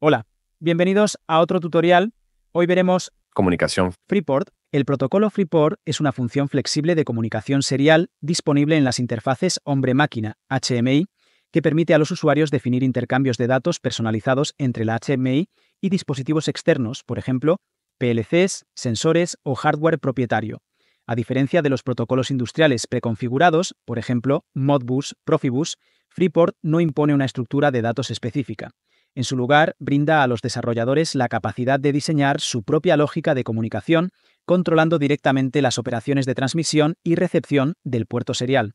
Hola, bienvenidos a otro tutorial. Hoy veremos Comunicación. FreePort. El protocolo FreePort es una función flexible de comunicación serial disponible en las interfaces hombre-máquina HMI que permite a los usuarios definir intercambios de datos personalizados entre la HMI y dispositivos externos, por ejemplo, PLCs, sensores o hardware propietario. A diferencia de los protocolos industriales preconfigurados, por ejemplo, Modbus, Profibus, FreePort no impone una estructura de datos específica. En su lugar, brinda a los desarrolladores la capacidad de diseñar su propia lógica de comunicación, controlando directamente las operaciones de transmisión y recepción del puerto serial.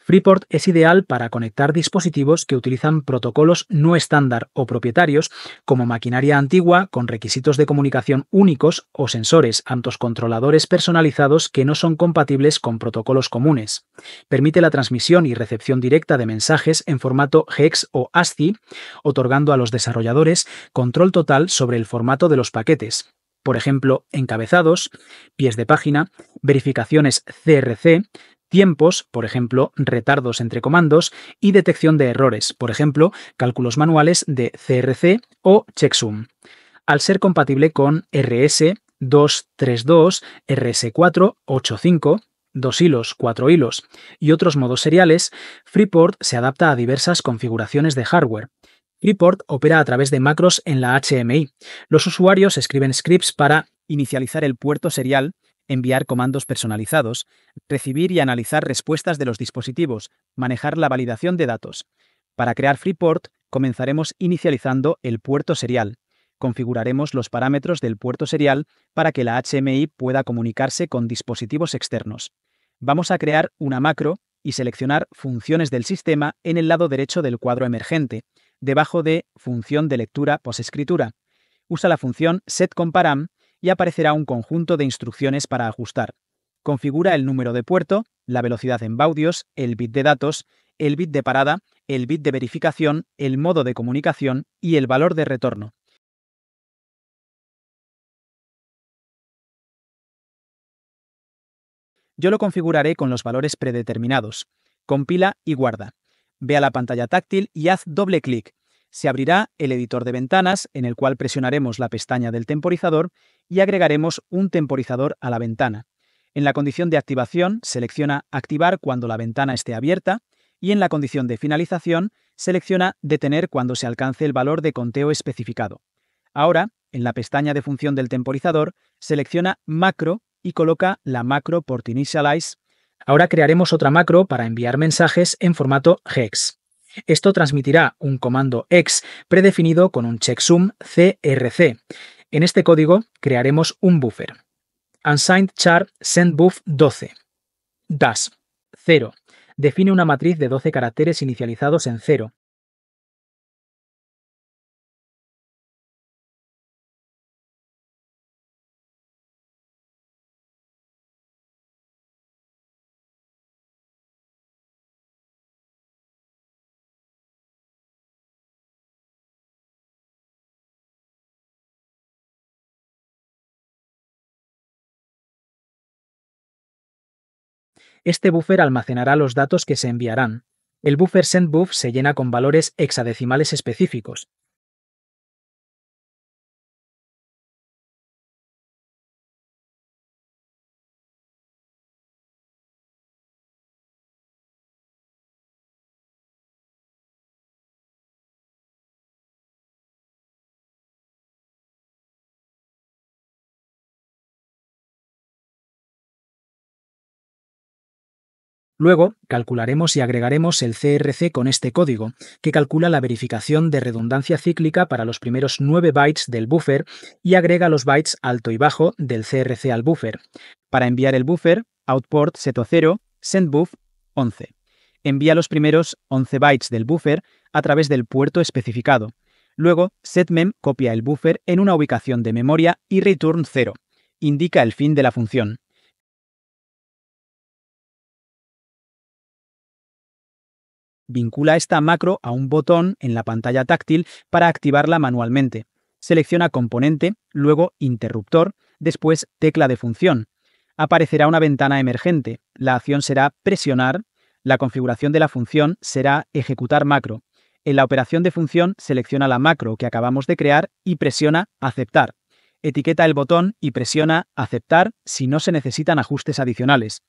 FreePort es ideal para conectar dispositivos que utilizan protocolos no estándar o propietarios, como maquinaria antigua con requisitos de comunicación únicos o sensores controladores personalizados que no son compatibles con protocolos comunes. Permite la transmisión y recepción directa de mensajes en formato hex o ASCII, otorgando a los desarrolladores control total sobre el formato de los paquetes. Por ejemplo, encabezados, pies de página, verificaciones CRC, tiempos, por ejemplo, retardos entre comandos, y detección de errores, por ejemplo, cálculos manuales de CRC o checksum. Al ser compatible con RS232, RS485, 2 hilos, 4 hilos y otros modos seriales, FreePort se adapta a diversas configuraciones de hardware. FreePort opera a través de macros en la HMI. Los usuarios escriben scripts para inicializar el puerto serial, enviar comandos personalizados, recibir y analizar respuestas de los dispositivos, manejar la validación de datos. Para crear FreePort, comenzaremos inicializando el puerto serial. Configuraremos los parámetros del puerto serial para que la HMI pueda comunicarse con dispositivos externos. Vamos a crear una macro y seleccionar funciones del sistema en el lado derecho del cuadro emergente, debajo de función de lectura posescritura. Usa la función setComparam y aparecerá un conjunto de instrucciones para ajustar. Configura el número de puerto, la velocidad en baudios, el bit de datos, el bit de parada, el bit de verificación, el modo de comunicación y el valor de retorno. Yo lo configuraré con los valores predeterminados. Compila y guarda. Ve a la pantalla táctil y haz doble clic. Se abrirá el editor de ventanas, en el cual presionaremos la pestaña del temporizador y agregaremos un temporizador a la ventana. En la condición de activación, selecciona Activar cuando la ventana esté abierta y en la condición de finalización, selecciona Detener cuando se alcance el valor de conteo especificado. Ahora, en la pestaña de función del temporizador, selecciona Macro y coloca la macro port initialize. Ahora crearemos otra macro para enviar mensajes en formato hex. Esto transmitirá un comando hex predefinido con un checksum CRC. En este código crearemos un buffer. Unsigned char sendBuf 12. Das 0. Define una matriz de 12 caracteres inicializados en 0. Este buffer almacenará los datos que se enviarán. El buffer sendBuf se llena con valores hexadecimales específicos. Luego, calcularemos y agregaremos el CRC con este código, que calcula la verificación de redundancia cíclica para los primeros 9 bytes del buffer y agrega los bytes alto y bajo del CRC al buffer. Para enviar el buffer, outport seto0, sendBuf 11. Envía los primeros 11 bytes del buffer a través del puerto especificado. Luego, setmem copia el buffer en una ubicación de memoria y return 0. Indica el fin de la función. Vincula esta macro a un botón en la pantalla táctil para activarla manualmente. Selecciona Componente, luego Interruptor, después Tecla de función. Aparecerá una ventana emergente. La acción será presionar. La configuración de la función será Ejecutar macro. En la operación de función, selecciona la macro que acabamos de crear y presiona Aceptar. Etiqueta el botón y presiona Aceptar si no se necesitan ajustes adicionales.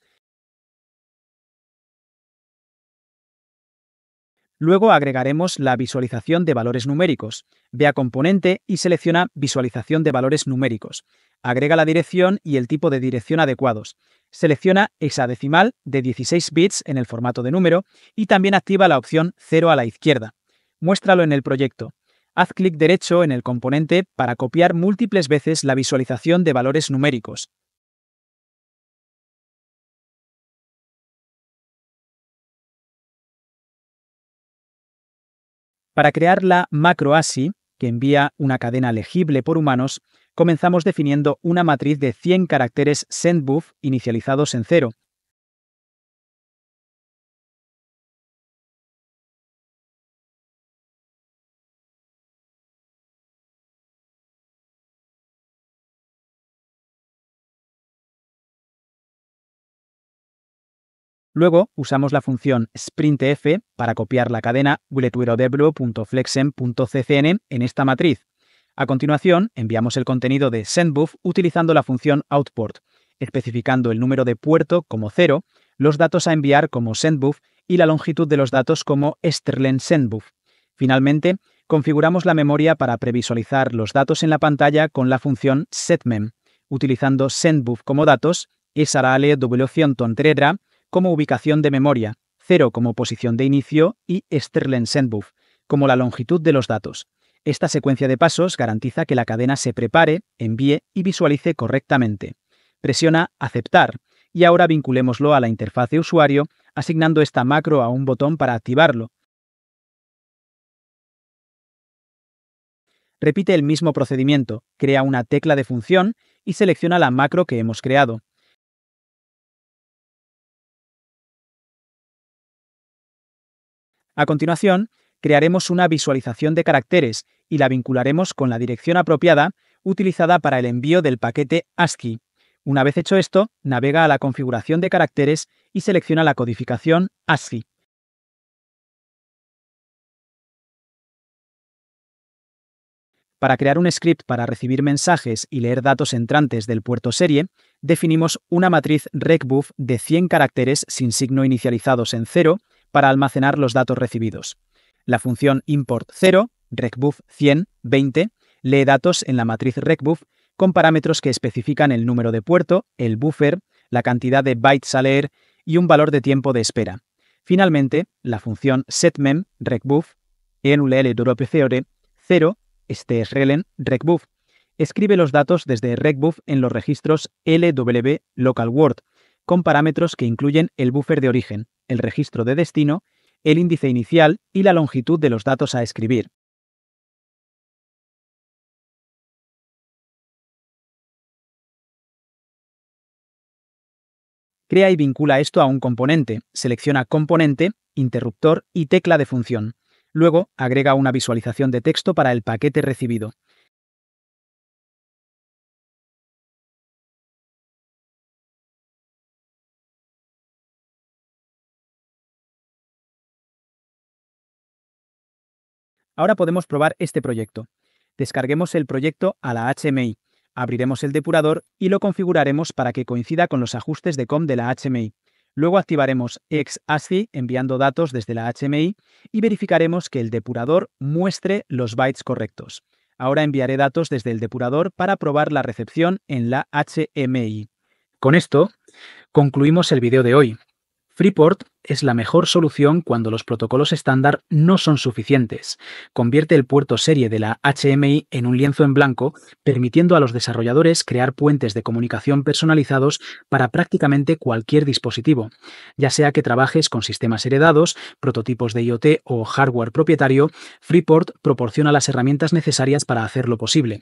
Luego agregaremos la visualización de valores numéricos. Ve a Componente y selecciona Visualización de valores numéricos. Agrega la dirección y el tipo de dirección adecuados. Selecciona hexadecimal de 16 bits en el formato de número y también activa la opción 0 a la izquierda. Muéstralo en el proyecto. Haz clic derecho en el componente para copiar múltiples veces la visualización de valores numéricos. Para crear la macro ASCII, que envía una cadena legible por humanos, comenzamos definiendo una matriz de 100 caracteres sendBuf inicializados en 0. Luego usamos la función sprintf para copiar la cadena bulletwidowdeblo.flexem.ccn en esta matriz. A continuación, enviamos el contenido de sendBuf utilizando la función outport, especificando el número de puerto como 0, los datos a enviar como sendBuf y la longitud de los datos como strlen sendBuf. Finalmente, configuramos la memoria para previsualizar los datos en la pantalla con la función setMem, utilizando sendBuf como datos, esarale wciontonteredra como ubicación de memoria, 0 como posición de inicio y strlen sendBuf como la longitud de los datos. Esta secuencia de pasos garantiza que la cadena se prepare, envíe y visualice correctamente. Presiona Aceptar y ahora vinculémoslo a la interfaz de usuario, asignando esta macro a un botón para activarlo. Repite el mismo procedimiento, crea una tecla de función y selecciona la macro que hemos creado. A continuación, crearemos una visualización de caracteres y la vincularemos con la dirección apropiada utilizada para el envío del paquete ASCII. Una vez hecho esto, navega a la configuración de caracteres y selecciona la codificación ASCII. Para crear un script para recibir mensajes y leer datos entrantes del puerto serie, definimos una matriz recbuf de 100 caracteres sin signo inicializados en 0 para almacenar los datos recibidos. La función import 0, recbuf 100, 20, lee datos en la matriz recbuf con parámetros que especifican el número de puerto, el buffer, la cantidad de bytes a leer y un valor de tiempo de espera. Finalmente, la función setMem recbuf enulele 0 strlen recbuf escribe los datos desde recbuf en los registros LW local word, con parámetros que incluyen el buffer de origen, el registro de destino, el índice inicial y la longitud de los datos a escribir. Crea y vincula esto a un componente, selecciona componente, interruptor y tecla de función. Luego, agrega una visualización de texto para el paquete recibido. Ahora podemos probar este proyecto. Descarguemos el proyecto a la HMI, abriremos el depurador y lo configuraremos para que coincida con los ajustes de COM de la HMI. Luego activaremos exascii enviando datos desde la HMI y verificaremos que el depurador muestre los bytes correctos. Ahora enviaré datos desde el depurador para probar la recepción en la HMI. Con esto, concluimos el vídeo de hoy. Freeport es la mejor solución cuando los protocolos estándar no son suficientes. Convierte el puerto serie de la HMI en un lienzo en blanco, permitiendo a los desarrolladores crear puentes de comunicación personalizados para prácticamente cualquier dispositivo. Ya sea que trabajes con sistemas heredados, prototipos de IoT o hardware propietario, Freeport proporciona las herramientas necesarias para hacerlo posible.